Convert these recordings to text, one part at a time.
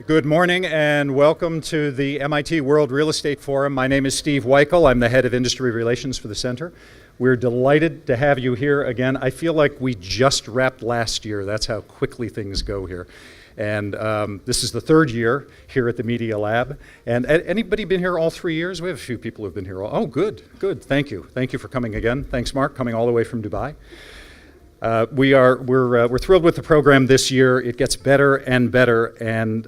Good morning and welcome to the MIT World Real Estate Forum. My name is Steve Weichel. I'm the head of industry relations for the center. We're delighted to have you here again. I feel like we just wrapped last year. That's how quickly things go here. And this is the third year here at the Media Lab. And anybody been here all 3 years? We have a few people who've been here. Oh, good. Thank you. Thank you for coming again. Thanks, Mark, coming all the way from Dubai. We're thrilled with the program this year. It gets better and better, and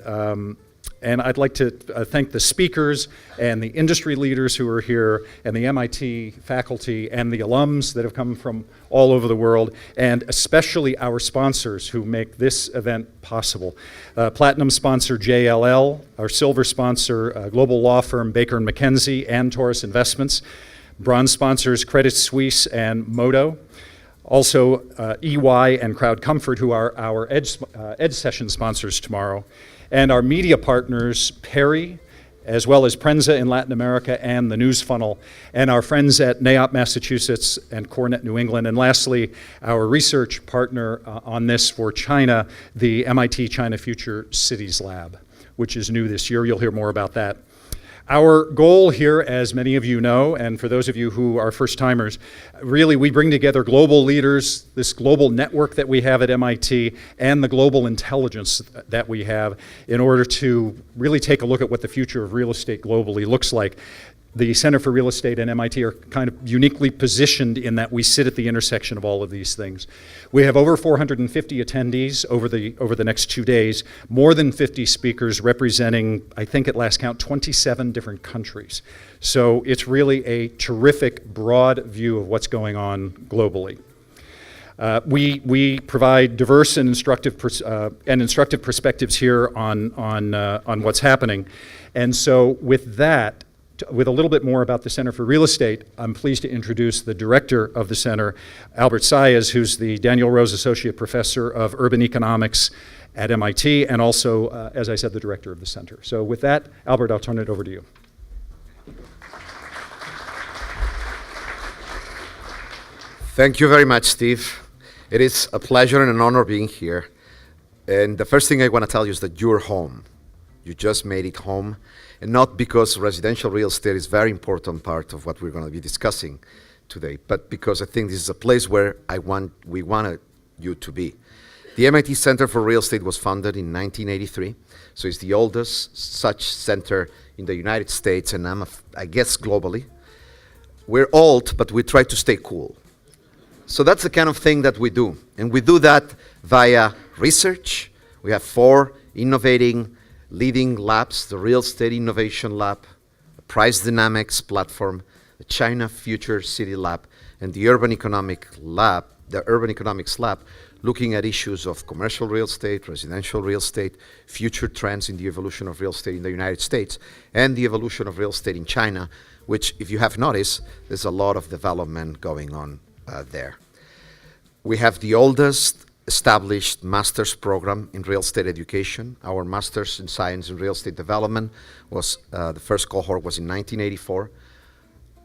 I'd like to thank the speakers and the industry leaders who are here, and the MIT faculty and the alums that have come from all over the world, and especially our sponsors who make this event possible. Platinum sponsor JLL, our silver sponsor global law firm Baker & McKenzie and Taurus Investments, bronze sponsors Credit Suisse and Modo. Also, EY and Crowd Comfort, who are our Ed Session sponsors tomorrow, and our media partners, Perry, as well as Prensa in Latin America and the News Funnel, and our friends at NAIOP Massachusetts and CoreNet New England, and lastly, our research partner on this for China, the MIT China Future Cities Lab, which is new this year. You'll hear more about that. Our goal here, as many of you know, and for those of you who are first-timers, really we bring together global leaders, this global network that we have at MIT, and the global intelligence that we have in order to really take a look at what the future of real estate globally looks like. The Center for Real Estate and MIT are kind of uniquely positioned in that we sit at the intersection of all of these things. We have over 450 attendees over the next 2 days, more than 50 speakers representing, I think at last count, 27 different countries. So it's really a terrific, broad view of what's going on globally. We provide diverse and instructive perspectives here on what's happening. And so with that, with a little bit more about the Center for Real Estate, I'm pleased to introduce the director of the center, Albert Saiz, who's the Daniel Rose Associate Professor of Urban Economics at MIT, and also, as I said, the director of the center. So with that, Albert, I'll turn it over to you. Thank you very much, Steve. It is a pleasure and an honor being here. And the first thing I want to tell you is that you're home. You just made it home. And not because residential real estate is a very important part of what we're going to be discussing today, but because I think this is a place where we wanted you to be. The MIT Center for Real Estate was founded in 1983, so it's the oldest such center in the United States, and I guess globally. We're old, but we try to stay cool. So that's the kind of thing that we do. And we do that via research. We have 4 innovating leading labs: the Real Estate Innovation Lab, the Price Dynamics Platform, the China Future City Lab, and the Urban Economics Lab, looking at issues of commercial real estate, residential real estate, future trends in the evolution of real estate in the United States, and the evolution of real estate in China, which, if you have noticed, there's a lot of development going on there. We have the oldest established master's program in real estate education. Our master's in science and real estate development was, the first cohort was in 1984.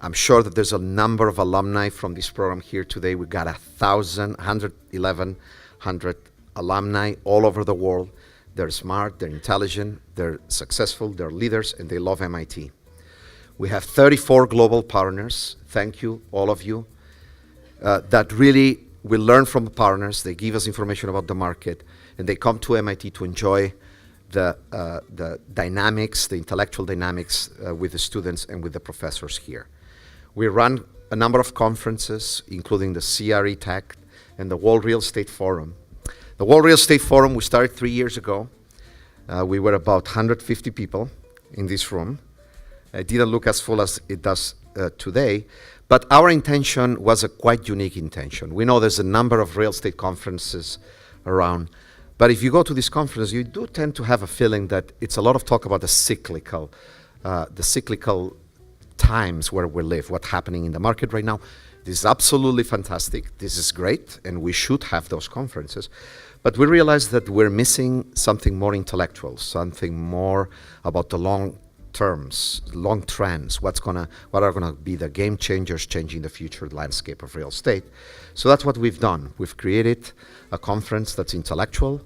I'm sure that there's a number of alumni from this program here today. We got 1,100 alumni all over the world. They're smart, they're intelligent, they're successful, they're leaders, and they love MIT. We have 34 global partners. Thank you, all of you, that really we learn from the partners. They give us information about the market, and they come to MIT to enjoy the dynamics, the intellectual dynamics with the students and with the professors here. We run a number of conferences, including the CRE Tech and the World Real Estate Forum. The World Real Estate Forum, we started 3 years ago. We were about 150 people in this room. It didn't look as full as it does today, but our intention was a quite unique intention. We know there's a number of real estate conferences around, but if you go to this conference, you do tend to have a feeling that it's a lot of talk about the cyclical times where we live, what's happening in the market right now. This is absolutely fantastic. This is great, and we should have those conferences. But we realize that we're missing something more intellectual, something more about the long terms, long trends, what are gonna be the game changers changing the future landscape of real estate. So that's what we've done. We've created a conference that's intellectual.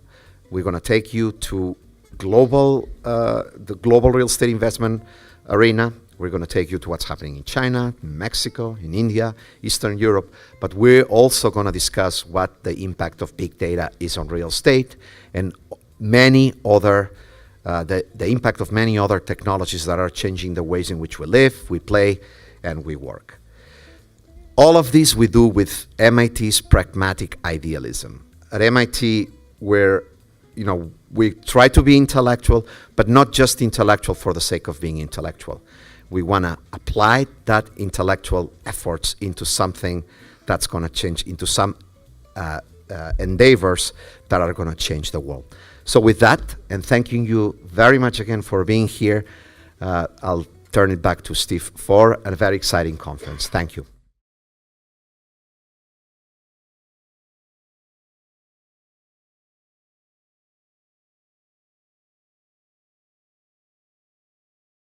We're gonna take you to the global real estate investment arena. We're going to take you to what's happening in China, in Mexico, in India, Eastern Europe, but we're also going to discuss what the impact of big data is on real estate and many other, the impact of many other technologies that are changing the ways in which we live, we play, and we work. All of this we do with MIT's pragmatic idealism. At MIT, we try to be intellectual, but not just intellectual for the sake of being intellectual. We want to apply that intellectual efforts into something that's going to change, into some endeavors that are going to change the world. So with that, and thanking you very much again for being here, I'll turn it back to Steve for a very exciting conference. Thank you.